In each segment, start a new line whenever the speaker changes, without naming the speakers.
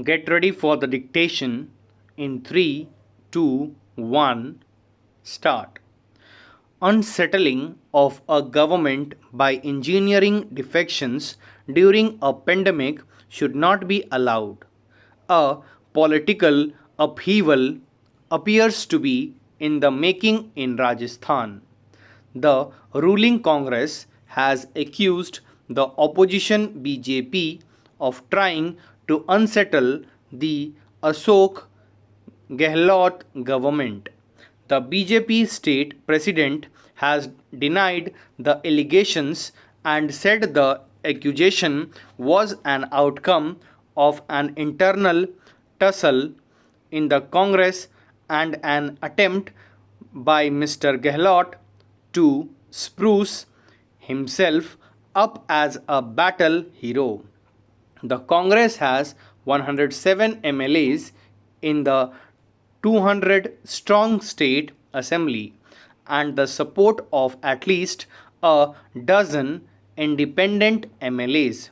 Get ready for the dictation in 3, 2, 1, start. Unsettling of a government by engineering defections during a pandemic should not be allowed. A political upheaval appears to be in the making in Rajasthan. The ruling Congress has accused the opposition BJP of trying to unsettle the Ashok Gehlot government. The BJP state president has denied the allegations and said the accusation was an outcome of an internal tussle in the Congress and an attempt by Mr. Gehlot to spruce himself up as a battle hero. The Congress has 107 MLAs in the 200 strong state assembly and the support of at least a dozen independent MLAs.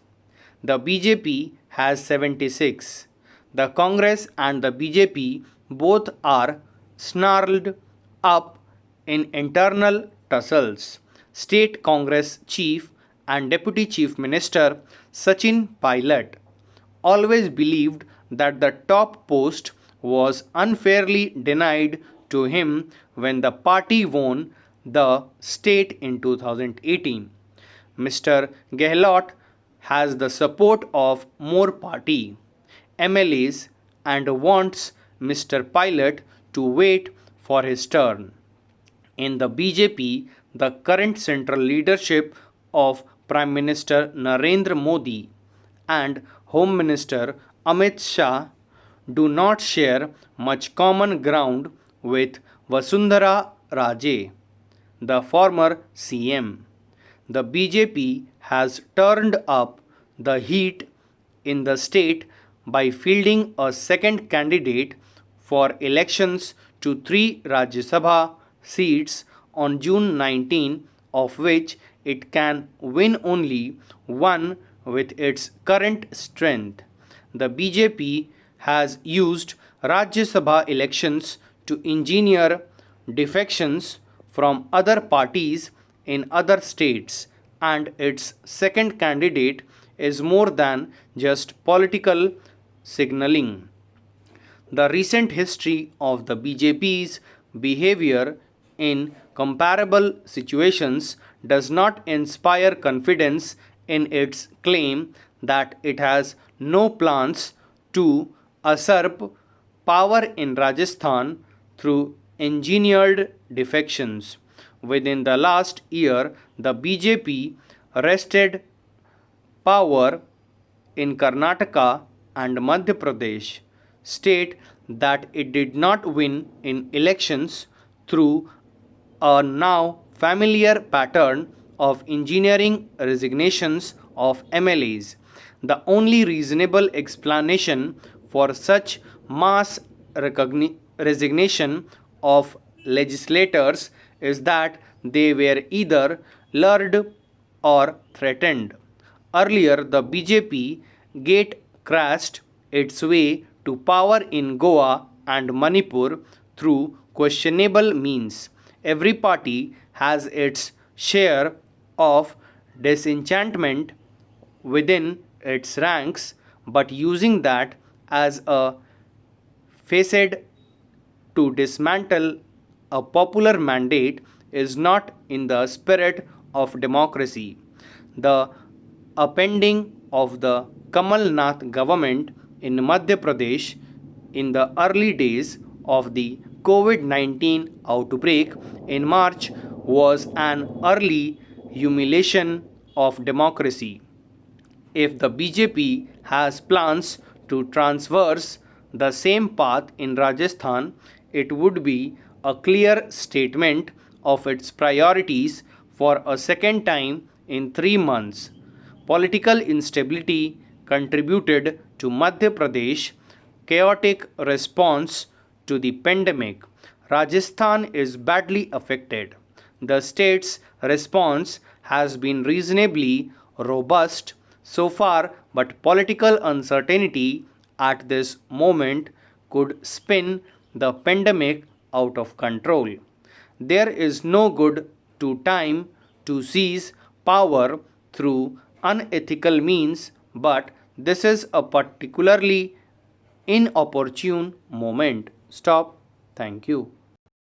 The BJP has 76. The Congress and the BJP both are snarled up in internal tussles. State Congress Chief and Deputy Chief Minister Sachin Pilot always believed that the top post was unfairly denied to him when the party won the state in 2018. Mr. Gehlot has the support of more party MLAs and wants Mr. Pilot to wait for his turn. In the BJP, the current central leadership of Prime Minister Narendra Modi and Home Minister Amit Shah do not share much common ground with Vasundhara Raje, the former CM. The BJP has turned up the heat in the state by fielding a second candidate for elections to three Rajya Sabha seats on June 19, of which it can win only one with its current strength. The BJP has used Rajya Sabha elections to engineer defections from other parties in other states, and its second candidate is more than just political signaling. The recent history of the BJP's behavior in comparable situations does not inspire confidence in its claim that it has no plans to usurp power in Rajasthan through engineered defections. Within the last year, the BJP wrested power in Karnataka and Madhya Pradesh, state that it did not win in elections through a now familiar pattern of engineering resignations of MLAs. The only reasonable explanation for such mass resignation of legislators is that they were either lured or threatened. Earlier, the BJP gate crashed its way to power in Goa and Manipur through questionable means. Every party has its share of disenchantment within its ranks, but using that as a facade to dismantle a popular mandate is not in the spirit of democracy. The upending of the Kamal Nath government in Madhya Pradesh in the early days of the COVID 19 outbreak in March was an early humiliation of democracy. If the BJP has plans to transverse the same path in Rajasthan, it would be a clear statement of its priorities for a second time in 3 months. Political instability contributed to Madhya Pradesh chaotic response to the pandemic. Rajasthan is badly affected. The state's response has been reasonably robust so far, but political uncertainty at this moment could spin the pandemic out of control. There is no good to time to seize power through unethical means, but this is a particularly inopportune moment. Stop. Thank you.